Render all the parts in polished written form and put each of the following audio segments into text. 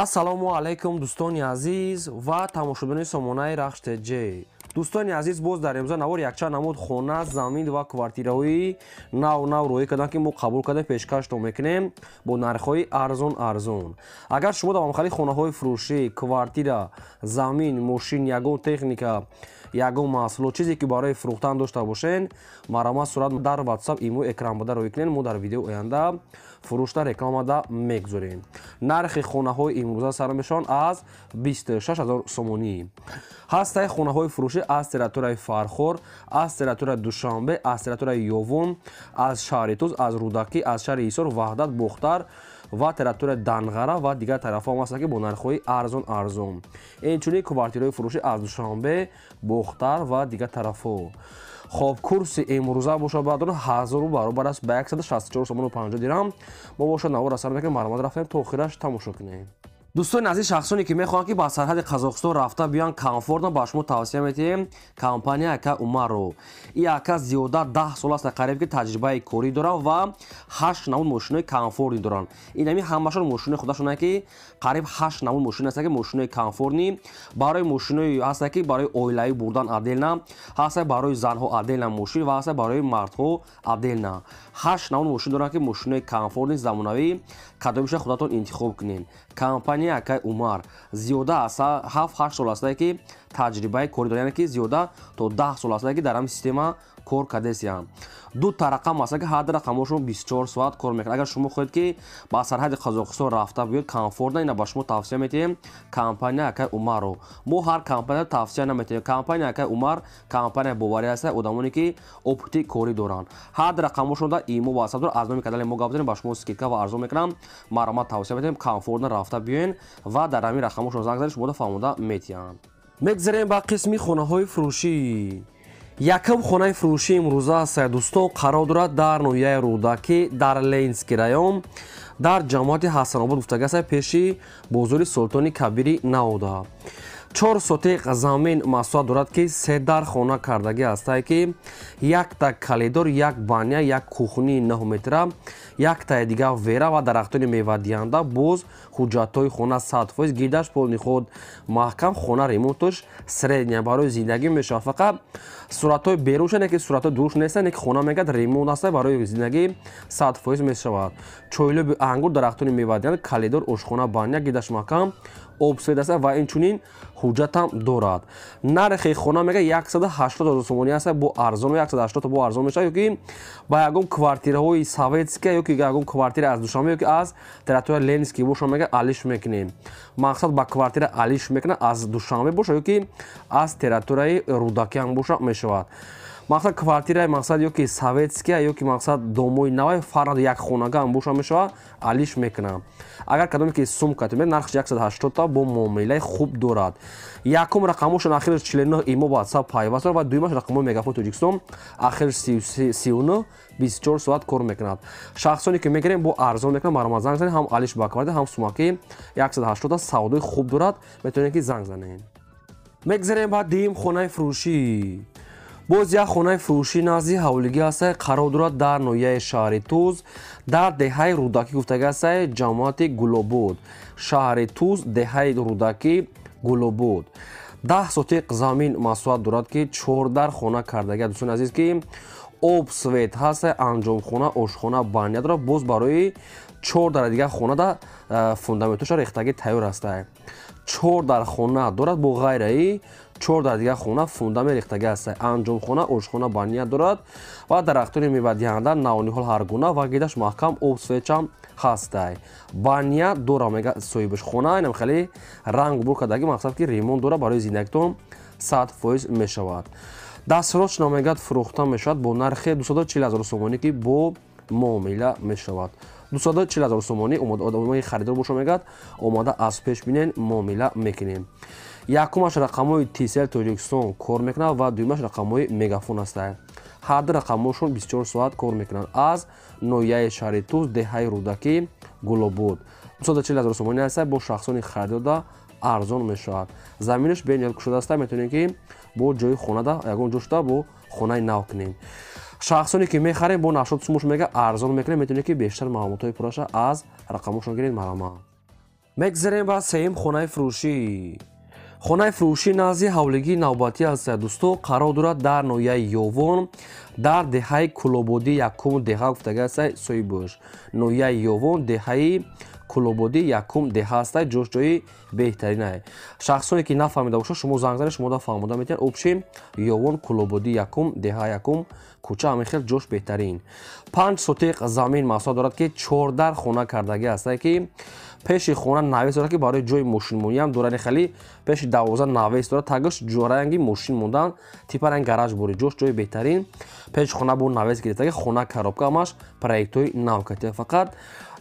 ассалому алайкум дӯстони азиз ва тамошобинони сомонаи рахш тҷ. дӯстони азиз, боз дар имрӯза навор якчанд намуд хона, замин ва квартираҳои нав роӣ кардам ки мо қабул кардем пешкаштон мекунем бо нархҳои арзон. агар шумо дар махалли хонаҳои фурӯшӣ, квартира, замин, мошин, ягон техника, ягон маҳсулот чизе ки барои фурӯхтан дошта бошен, марҳамат сурат дар ватсап имо экранбада роӣ кунед. мо дар видеои оянда фурӯшта рекламада мегузорем. нархи хонаҳои имрӯза сар мешаванд аз 26 000 сомонӣ. ҳастаи хонаҳои фурӯшӣ аз территорияи Фархор, аз территорияи Душанбе, аз территорияи Ёвон, аз шаҳри Туз, аз Рӯдакӣ, аз шаҳри Ҳисор, Ваҳдат, Бохтар ва территорияи Данғара ва дигар тарафҳо ҳастанд ки бо нархҳои арзон. Инчунин квартираҳои фурӯшӣ аз Душанбе, Бохтар ва дигар тарафҳо. хоб курси имрӯза бошад баъдон 1000 баробар аст ба 164 сомону 50 дирҳам. мо бошад навор асар мекунем, маълумот рафтем то охираш тамошо кунем. дӯстони азиз, шахсоне ки мехоҳанд ки ба сарҳади Қазоқистон рафта биёянд комфортно, ба шумо тавсия метиҳем компания Ака Умарро. ин ака зиёда 10 сол аст қариб ки таҷрибаи корӣ доранд ва 8 намуд мошинои комфортни доранд. Инами ҳамашон мошинои худашонанд ки қариб 8 намуд мошин ҳастанд ки мошинои комфортни барои мошинои ҳастанд ки барои оилавӣ бурдан отдельна, ҳастанд барои занҳо отдельна мошин ва ҳастанд барои мардҳо отдельна. 8 намуд мошин доранд ки мошинои комфортни замонавӣ кадомиша худатон интихоб кунед. компания Ака Умар зиёда аз 7-8 сол астае ки таҷрибаи корӣ доранд, яъне ки зиёда то 10 сол астае ки дар ҳамин система кор кардесиянд. ду та рақам астанд ки ҳар ду рақамошон 24 соат кор мекунад. агар шумо хоҳед ки ба сарҳади Қазоқистон рафта биёед комфортна, ина ба шумо тавсия метиҳем компания Ака Умарро. мо ҳар компания тавсия наметиҳем. компания Ака Умар компания боварӣ аст, одамоне ки опити корӣ доранд. ҳар ду рақамошон да имо ва ватсап доранд. аз номи канали мо гап занем, ба шумо скидка ва арзон мекунам. марҳамат тавсия метиҳем комфортна рафта биёен ва дар ҳамин рақамошон занг занед, шумо да фаҳмода метиҳанд. мегзарем ба қисми хонаҳои фурӯшӣ. якам хонаи фурӯшӣ имрӯза аст дӯстон қарор дорад дар ноҳияи Рӯдакӣ дар Ленинский район дар ҷамоати Ҳасанобод гуфтагӣ аст, пеши бозори Султони Кабири Науда. 4 сотиқ замин маҳсулот дорад ки 3 дар хона кардагӣ астае ки якта калидор, як баня, як кухни 9 метра, яктаи дигар вера ва дарахтони мевадиҳанда. боз ҳуҷҷатҳои хона 100% гирдаш полниход маҳкам, хона ремонтош средня барои зиндагӣ мешавад. фақат суратҳои берунша не ки суратҳои дуруш нестанд, не ки хона мегӯяд ремонт аст, барои зиндагӣ 100% мешавад. чойлоби ангур, дарахтони мевадиҳанда, калидор, ошхона, баня гирдаш маҳкам, обсвет аст ва инчунин ҳуҷҷатам дорад. нархи хона мега 180 000 сомонӣ аст, бо арзон 180 бо арзон мешавад, ё ки ба ягон квартираҳои советския, ё ки ягон квартира аз Душанбе, ё ки аз территорияи Ленинский боша мега алиш мекунем. мақсад ба квартира алиш мекунад аз Душанбе боша, ё ки аз территорияи Рӯдакӣ боша мешавад. мақсад квартираи мақсад ё ки советския, ё ки мақсад домои навай фарҳад як хонага боша мешавад, алиш мекунам. агар кадоме ки сумка мед нархш 180 та бо муомилаи хуб дорад. якум рақамошон ахираш 49 имо ватсап пайваст дорад ва дуюмаш рақамои Мегафон Тоҷикистон ахираш 39 24 соат кор мекунад. шахсоне ки мегирем бо арзон мекунад, марҳамат занг занед, ҳам алиш ба квартира, ҳам сумаки 180 та савдои хуб дорад, метавонед ки занг занед. мегзарем ба дим хонаи фурӯшӣ. боз як хонаи фурӯшӣ назди ҳавлигӣ аст, қарор дорад дар ноҳияи шаҳри Туз дар деҳаи Рӯдакӣ гуфтагӣ аст, ҷамоати Гулобод. шаҳри Туз, деҳаи Рӯдакӣ, Гулобод. 10 сотиқ замин маҳсулот дорад ки 4 дар хона кардагӣ. дӯстони азиз ки об свет ҳаст, анҷомхона, ошхона, баня дорад. боз барои 4 дар дигар хонада фундаментоша рехтагӣ тайёр аст. 4 дар хона дорад бо ғайраи 4 дар дигар хона фундамент рехтагӣ аст. анҷомхона, ошхона, баня дорад ва дарахтони мевадиҳанда навниҳол ҳар гуна ва гирдаш маҳкам об светчам ҳастай. баня дора мега соҳибаш хона, инам хеле ранг бур кардагӣ, мақсад ки ремонт дора барои зиндагитон 100% мешавад. дастрочно мегад фурӯхта мешавад бо нархи 240 000 сомонӣ ки бо муомила мешавад. 240 000 сомонӣ одамои харидор боша мегад, омада аз пеш бинен муомила мекунем. якумаш рақамои Тисел Тоҷикистон кор мекунад ва дуюмаш рақамои Мегафон аст. ҳар ду рақамошон 24 соат кор мекунанд. аз ноҳияи шаҳри Туз, деҳаи Рӯдакӣ, Гулобод. 240 000 сомонӣ аст, бо шахсони харидорда арзон мешавад. заминаш бениёл кушода аст, метавонем ки бо ҷои хонада ягон ҷошта бо хонаи нав кунем. шахсоне ки мехарем бо нашод сумуш мега арзон мекунем, метавонем ки бештар маълумотҳои пурраша аз рақамошон гиред. марҳамат. мегзарем ба сеюм хонаи фурӯшӣ. хонаи фурӯшӣ назди ҳавлигии навбатӣ аст дӯстон қарор дорад дар ноҳияи ёвон дар деҳаи кулободӣ якум деҳа гуфтага аст соҳибош. ноҳияи ёвон деҳаи кулободӣ якум деҳа аст ҷош ҷои беҳтаринае. шахсоне ки нафаҳмида бошад шумо занг занед шумо да фаҳмода метавонед обшин ёвон кулободӣ якум деҳа якум кӯча ҳамин хел ҷош беҳтарин. 5 сотиқ замин маҳсулот дорад ки 14 хона кардагӣ аст ки пеши хона навес дорад ки барои ҷои мошинмонӣ ҳам дорад хеле пеши 12 навес дорад тагош ҷораянги мошин мондан типаранг гараж бори ҷош ҷои беҳтарин пеши хона бо навес гирифтаги хона коробка ҳамаш проектҳои навкатия фақат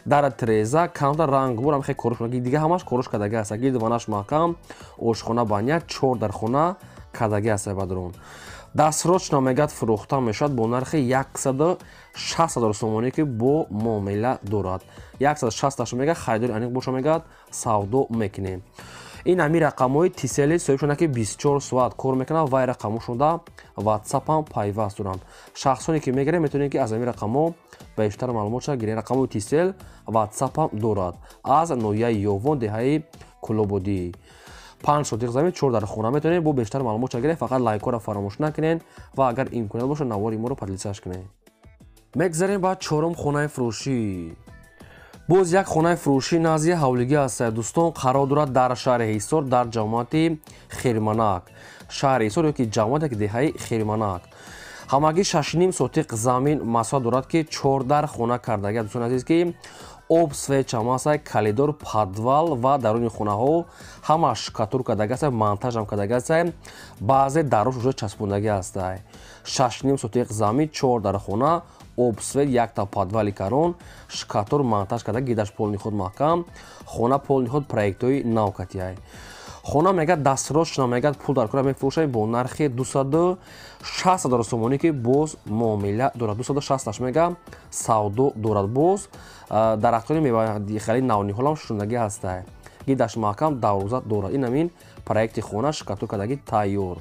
дар треза камтар рангбор ҳам хеле кориш кардагӣ дига ҳамаш кориш кардаги аст гирди ванаш маҳкам ошхона баня 4 дар хона кардаги аст бадрон. дастрочно мегад фурӯхта мешавад бо нархи 160 000 сомонӣ ки бо муомила дорад. 160 мега харидори аниқ боша мегад савдо мекунем. ин ҳамин рақамҳои тисели соҳиб шуда ки 24 соат кор мекунад вай рақамҳошуда ватсап ҳам пайваст доранд. шахсоне ки мегирем метавонед ки аз ҳамин рақамҳо бештар маълумотша гирем. рақамҳои тисел ватсап ҳам дорад аз ноҳияи ёвон деҳаи кулободӣ. 5 сотиқ замин 4 дар хона метавонед бо бештар маълумотша гирем. фақат лайкора фаромӯш накунед ва агар имконият боша навори моро подлисаш кунед. мегзарем ба чорум хонаи фурӯшӣ. боз як хонаи фурӯшӣ назди ҳавлигӣ аст дӯстон қарор дорад дар шаҳри ҳисор дар ҷамоати хирманак. шаҳри ҳисор ё ки ҷамоате ки деҳаи хирманак ҳамагӣ 6.5 сотиқ замин маҳсулот дорад ки 14 хона кардагӣ дӯстон азиз ки об свечам аст калидор подвал ва даруни хонаҳо ҳамаш шкатур кардаги аст монтажам кардаги аст баъзе дарош ӯшо часпондагӣ аст. 6.5 сотиқ замин 4 дар хона обсвет якта подвали карон шкатур монтаж карда гидаш пол ниҳод маҳкам хона пол ниҳод проектҳои навкатия. хона мегад дастрочно мегад пул дар кора мефурӯшад бо нархи 260 000 сомонӣ ки боз муомила дорад. 260 мега савдо дорад. боз дарахтони меваи хеле навниҳолам шундагӣ ҳаст гидаш маҳкам даврӯза дорад. ин ҳамин проекти хона шкатур кардагӣ тайёр.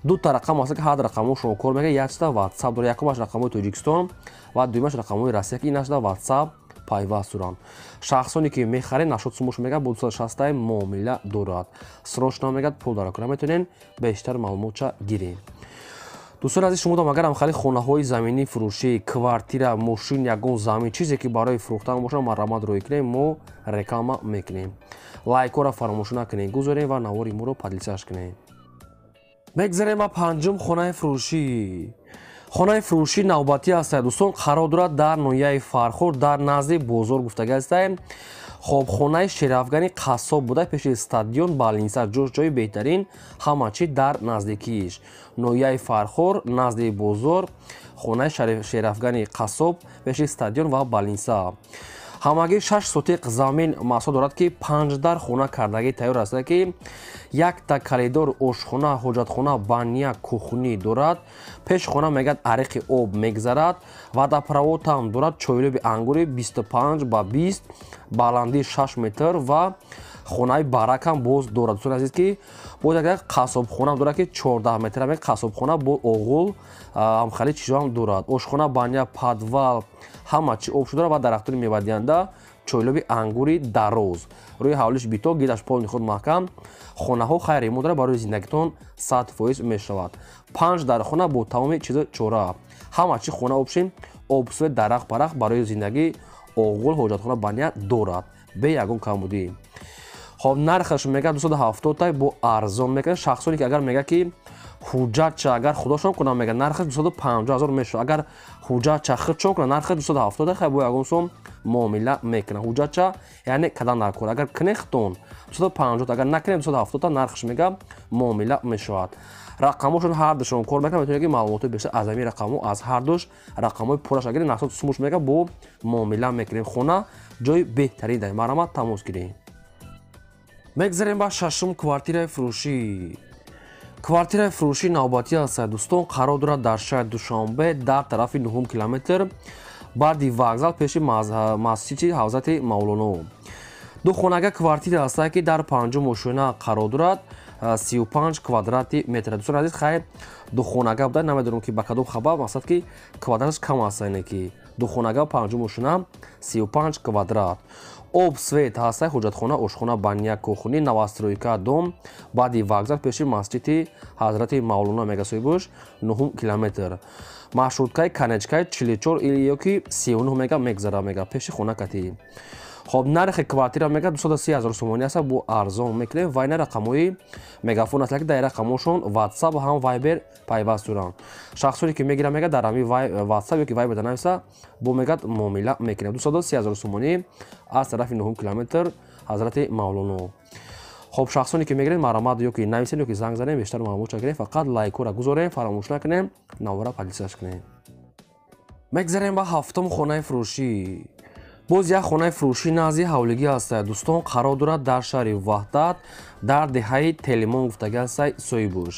дута рақам аст ки ҳар рақамҳо шумо кор мегӯяд якчита ватсап дорад. якумаш рақамҳои тоҷикистон ва дуюмаш рақамҳои россия ки инашда ватсап пайваст доранд. шахсоне ки мехаред нашод сумош мегӯяд бо 260 муомила дорад. срочно мегӯяд пул дар кора метавонед бештар маълумотша гирем. дӯстони азиз шумо дам агарам хали хонаҳои заминии фурӯшӣ квартира мошин ягон замин чизе ки барои фурӯхтан бошад марҳамат роӣ кунем мо реклама мекунем. лайкора фаромӯш накунед гузорем ва навори моро подлисаш кунед. мегзарем ба панҷум хонаи фурӯшӣ. хонаи фурӯшӣ навбатӣ аст дӯстон қарор дорад дар ноҳияи фархор дар назди бозор гуфтага аст. хоб хонаи шерафгани қассоб буда пеши стадион балинса ҷош ҷои беҳтарин ҳама чи дар наздикиш. ноҳияи фархор назди бозор хонаи шерафгани қассоб пеши стадион ва балинса ҳамагӣ 6 сотиқ замин маҳсулот дорад ки 15 хона кардагӣ тайёр аст ки якта калидор ошхона ҳоҷатхона баня кухнӣ дорад. пеши хона мегӯяд ариқи об мегзарад водопровод ҳам дорад чойлоби ангури 25 ба 20 баландии 6 метр ва хонаи барак ҳам боз дорад. дӯстон азиз ки боз як қассобхона дорад ки 14 метр қассобхона бо оғул ҳамхали чизо ҳам дорад. ошхона баня подвал ҳама чи обшо дорад ва дарахтони мевадиҳанда чойлоби ангури дароз рӯи ҳавлиш биток гидаш пол ниҳод маҳкам хонаҳо хайри мо дорад барои зиндагитон 100% мешавад. 5 дар хона бо тамоми чизо чора ҳама чи хона обшин обсвет дарахт парахт барои зиндагӣ оғул ҳоҷатхона баня дорад бе ягон камбудӣ. хоб нархаш мега 270 бо арзон мекунад. шахсоне ки агар мега ки ҳуҷҷатча агар худошон кунам мега нархи 250 000 мешавад. агар ҳуҷҷатча худшон кунам нархи 270 хай бо ягон сом муомила мекунад. ҳуҷҷатча яъне кадан дар кор агар кунехтон 250 агар накунем 270 нархш мега муомила мешавад. рақамҳошон ҳардушон кор мекунад метавонед ки маълумоти бештар аз ҳамин рақамҳо аз ҳардуш рақамҳои пураш агар насот сумуш мега бо муомила мекунем. хона ҷои беҳтарин дар марҳамат тамос гирем. мегзарем ба шашум квартираи фурӯшӣ. квартираи фурӯшӣ навбатӣ аст дӯстон қарор дорад дар шаҳри душанбе дар тарафи 9 километр баъди вокзал пеши масҷиди ҳавзати мавлоно. ду хонага квартира аст ки дар панҷум ошӯна қарор дорад 35 квадрати метр. дӯстон азиз хайр ду хонага буда намедонам ки ба кадом хабар мақсад ки квадраташ кам аст ки ду хонага панҷум ошӯна 35 квадрат. об свет ҳастай ҳуҷҷатхона ошхона баня кухни новостройка дом баъди вокзал пеши масҷиди ҳазрати мавлона мегасоибуш 9 километр маршруткаи канечкаи 44 или ёки 39 мега мегзара мега пеши хонакати. خب نرخ کوارتیر میگه 230,000 سومانی است با ارزان میکنه و این رقمای مگافون است که در رقمشون واتساپ هم وایبر پیوست دارن شخصی که میگیره میگه در همین واتساپ یا که وایبر دانایسا با میگه معامله میکنه 230,000 سومانی از طرف 9 کیلومتر حضرت مولانا. خب شخصی که میگیرن مرامت یا که نویسن یا که زنگ زنن بیشتر معلومات چگیرن فقط لایک رو گذارین فراموش نکنین نوارا پادیساش کنین. میگذاریم با هفتم خانه فروشی. боз як хонаи фурӯшии назди ҳавлигӣ ҳастад дӯстон қарор дорад дар шаҳри ваҳдат дар деҳаи телемон гуфтагӣ ҳастад соҳибуш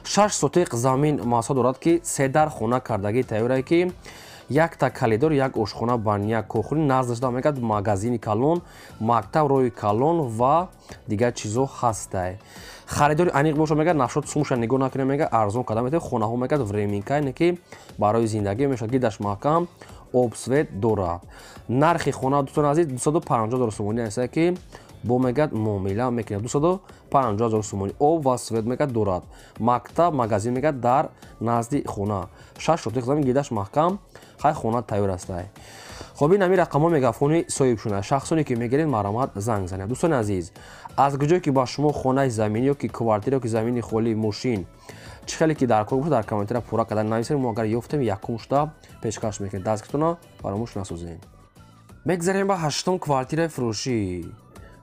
6 сотиқ замин маҳсул дорад ки 3 дар хона кардагӣ тайёрае ки якта калидор як ошхона баня кухни наздаш дар мегӯяд магазини калон мактаб роҳи калон ва дигар чизо ҳастад харидори аниқ боша мегӯяд нафшот сумша нигоҳ накунем мегӯяд арзон карда метавонад хонаҳо мегӯяд временкае ки барои зиндагӣ мешавад гидаш маҳкам об свет дорад нархи хона дӯстон азиз 250,000 сомонӣ аст ки бо мегӯяд муомила мекунад 250,000 сомонӣ об ва свет мегӯяд дорад мактаб магазин мегӯяд дар назди хона 6 сотиқ замин гидаш маҳкам хай хона тайёр астад. хоб ин ҳамин рақамҳо мегафони соҳибшуна шахсоне ки мегиред маромад занг занед. дӯстони азиз аз куҷое ки ба шумо хонаи заминӣ ё ки квартира ё ки замини холии мошин чӣ хеле ки дар кор бошад дар комментара пурра кардан нависед мо агар ёфтем якум шуда пешкаш мекунем дастгиртона фаромӯш насозем. мегзарем ба ҳаштум квартираи фурӯшӣ.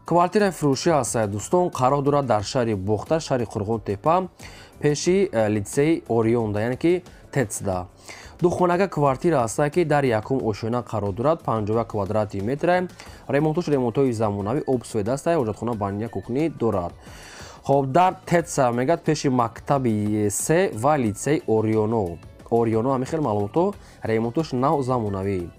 квартираи фурӯшӣ ҳастад дӯстон қарор дорад дар шаҳри бухта шаҳри қурғонтепа пеши литсеи орионда яъне ки тецда духонага квартира ҳастад ки дар якум ошона қарор дорад 51 квадрати метр ремонтуш ремонтҳои замонавӣ обсвед астад ҳоҷатхона баня кухнӣ дорад. хоб дар тетса мегӯяд пеши мактаби се ва литсеи орионо ҳамин хел маълумото ремонтуш нав замонавӣ.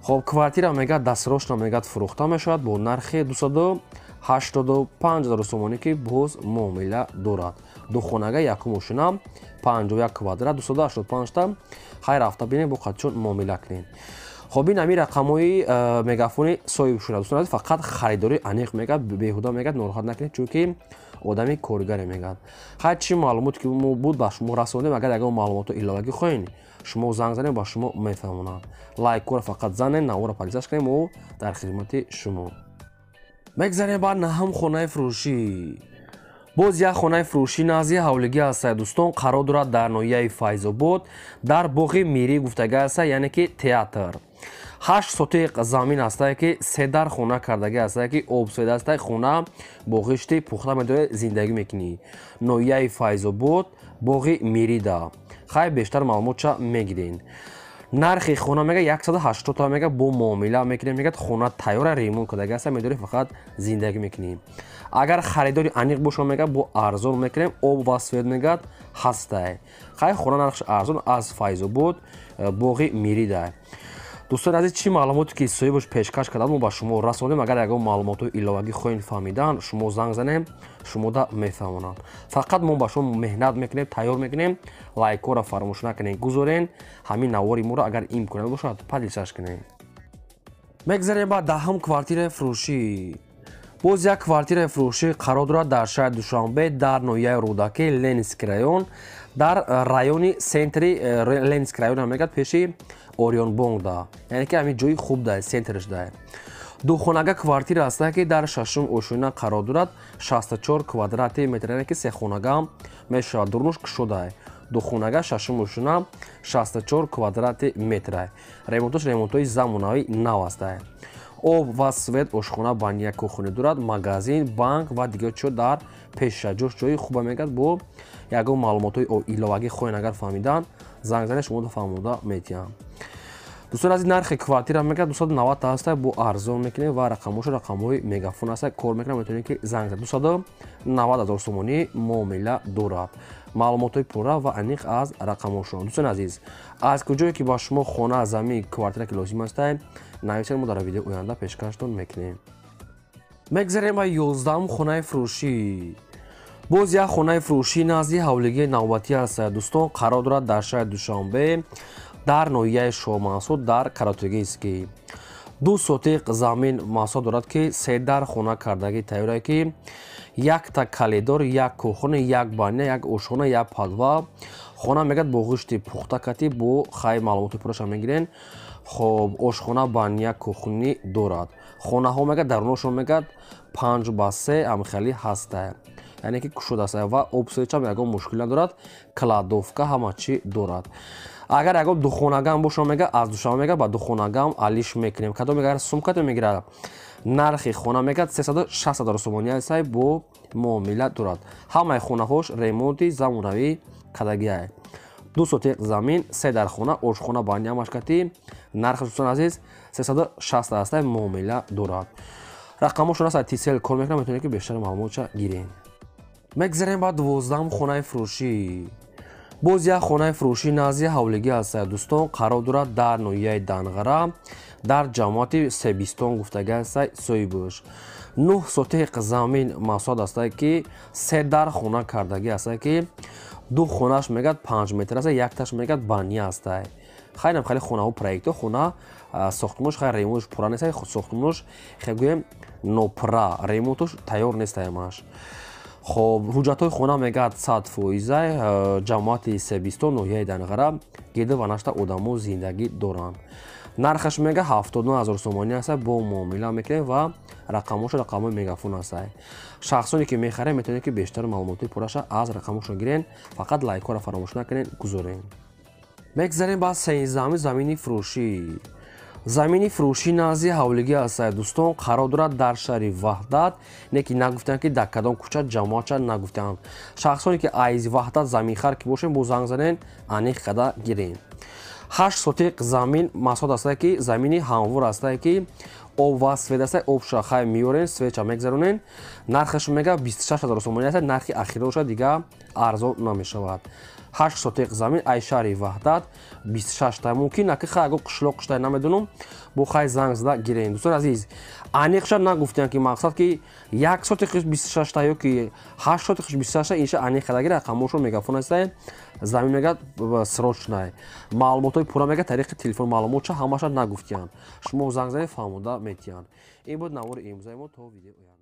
хоб квартира мегӯяд дастрошна мегӯяд фурӯхта мешавад бо нархи 285,000 сомонӣ ки боз муомила дорад. духонага якум ошина 51 квадрат 285 та хай рафта бинем бо қатчон муомила кунем. хоб ин ҳамин рақамҳои мегафони соҳибшуда дӯстон азиз фақат харидори аниқ мегӯяд беҳуда мегӯяд нороҳат накунед чунки одами коргаре мегӯяд ҳар чӣ маълумоте ки мо буд ба шумо расонидем агар ягон маълумото иловагӣ хоҳем шумо занг занед ба шумо мефаҳмонанд лайкора фақат занед навора падисаш кунем мо дар хидмати шумо. мегзарем ба наҳам хонаи фурӯшӣ. боз як хонаи фурӯшӣ назди ҳавлигӣ ҳастад дӯстон қарор дорад дар ноҳияи файзобод дар боғи мирӣ гуфтагӣ астад яъне ки театр 8 сотиқ замин астад ки 3 дар хона кардагӣ астад ки обсвед астад хона бо ғишти пухта медояд зиндагӣ мекунӣ ноҳияи файзобод боғи мирида хай бештар маълумотша мегирен. нархи хона мега 180 та мега бо муомила мекунем мегӯяд хона тайёра ремонт кардагӣ астад медорӣ фақат зиндагӣ мекунӣ. агар харидори аниқ боша мега бо арзон мекунем об ва свет мегӯяд ҳастад хай хона нархш арзон аз файзобод боғи мирида. дӯстони азиз чӣ маълумоте ки соҳибаш пешкаш кардам мо ба шумо расонем агар ягон маълумотҳои иловагӣ хоҳем фаҳмидан шумо занг занем шумода мефаҳмонанд фақат мо ба шумо меҳнат мекунем тайёр мекунем лайкора фаромӯш накунем гузорен ҳамин навори моро агар имконат бошад падисаш кунем. мегзарем ба даҳум квартираи фурӯшӣ. боз як квартираи фурӯшӣ қарор дорад дар шаҳри душанбе дар ноҳияи рудаки ленинский район дар райони сентри ленинский район мегӯяд пеши орионбонгда яъне ки ҳамин ҷои хуб да сентрш да духонага квартира астад ки дар шашум ошина қарор дорад 64 квадрати метр яъне ки сехонага мешавад дурнуш кушода духонага шашум ошина 64 квадрати метр ремонтуш ремонтҳои замонавӣ нав астад об ва свет ошхона баня кухни дорад магазин банк ва дигар чизо дар пеша ҷош ҷои хуба мегӯяд бо ягон маълумотҳои иловагӣ хоҳен агар фаҳмидан занг занед шумо фаҳмода метиҳам. дӯстон азиз нархи квартира мегӯяд 290 та астад бо арзон мекунем ва рақамҳош рақамҳои мегафон астад кор мекунам метавонед ки занг занед 290,000 сомонӣ муомила дорад маълумотҳои пурра ва аниқ аз рақамҳошон. дӯстони азиз аз куҷое ки ба шумо хона замин квартира ки лозим астад нависед мо дар видеои оянда пешкаштон мекунем. мегзарем ба 11 хонаи фурӯшӣ. боз як хонаи фурӯшӣ назди ҳавлигии навбатӣ астад дӯстон қарор дорад дар шаҳри душанбе дар ноҳияи шоҳ маҳсуд дар каратогийский 2 сотиқ замин маҳсулот дорад, ки 3 дар хона кардагӣ тайёрае, ки 1 та калидор, 1 кӯхона, 1 баня, 1 ошхона, 1 падва. хона мегӯяд бо ғишти пухтакатӣ бо хай маълумоти пураша мегирен. хоб ошхона, баня, кӯхунӣ дорад. хонаҳо мегӯяд дарунашон мегӯяд 5/3 амхелӣ ҳастае, яъне ки кушодааст ва обсоичам ягон мушкил надорад. кладовка ҳама чӣ дорад. агар ягон духонагам боша мега аз душанба мега ба духонагам алиш мекунем. кадом мегар сумката мегирад. нархи хона мегад 360 000 сомония сай бо муомила дорад. ҳамаи хонаҳош ремонти замонавӣ кардагиае. 2 сотиқ замин, 3 дар хона, ошхона, баня, машкатӣ. нархи дӯстон азиз 360 аст, муомила дорад. рақамошон сайти сел кор мекунам, метавонед ки бештар маълумотша гирем. мегзарем ба 12 хонаи фурӯшӣ. боз як хонаи фурӯшӣ назди ҳавлигӣ аст дӯстон, қарор дорад дар ноҳияи Данғара, дар ҷамоати Себистон гуфтагӣ аст Соҳибуш. 9 сотиқ замин маҳсулот аст, ки 3 дар хона кардагӣ аст, ки 2 хонаш мегӯяд 5 метр аст, якташ мегӯяд баня аст. хайрам хеле хонаҳо проекто хона сохтмонш хай ремонтш пура нест, сохтмонш хеле гӯем нопура, ремонтш тайёр нест амаш. хоб ҳуҷҷатҳои хона мегӯяд 100%, ҷамоати Себистон ноҳияи Данғара, гирда ва нашта одамо зиндагӣ доранд. нархаш мега 79 000 сомония аст, бо муомила мекунем ва рақамош рақамои мегафон аст. шахсоне ки мехарем метавонед ки бештар маълумоти пураша аз рақамошро гирен. фақат лайкҳоро фаромӯш накунед, гузорем. мегзарем ба 13 замини фурӯшӣ. замини фурӯшӣ назди ҳавлигӣ аст дӯстон, қарор дорад дар шаҳри Ваҳдат, не ки нагуфтанд ки дар кадом кӯча ҷамоатша нагуфтанд. шахсоне ки айзи Ваҳдат заминхар ки бошем бо занг занен, аниқ када гирем. 8 сотиқ замин маҳсулот аст, ки замини ҳамвор аст, ки об ва свет аст, обша хай меёрен, светша мегзаронен. нархаш мега 26 000 сомония аст, нархи ахироша дига арзон намешавад. 8 сотиқ замин ай шаҳри Ваҳдат 26 та мумкин аки хай аго қишлоқ штай намедонам, бо хай занг зада гирем. дӯстон азиз, аниқша нагуфтем ки мақсад ки 1 сотиқиш 26 та ё ки 8 сотиқиш 26 та, инша аниқ кадагӣ рақамошо мегафон аст, замин мегӯяд срочнай. маълумотҳои пура мегӯяд тариқи телефон маълумотша ҳамаша нагуфтиянд. шумо занг занед фаҳмода метиҳанд. ин буд навори имрӯзаи мо. то видеои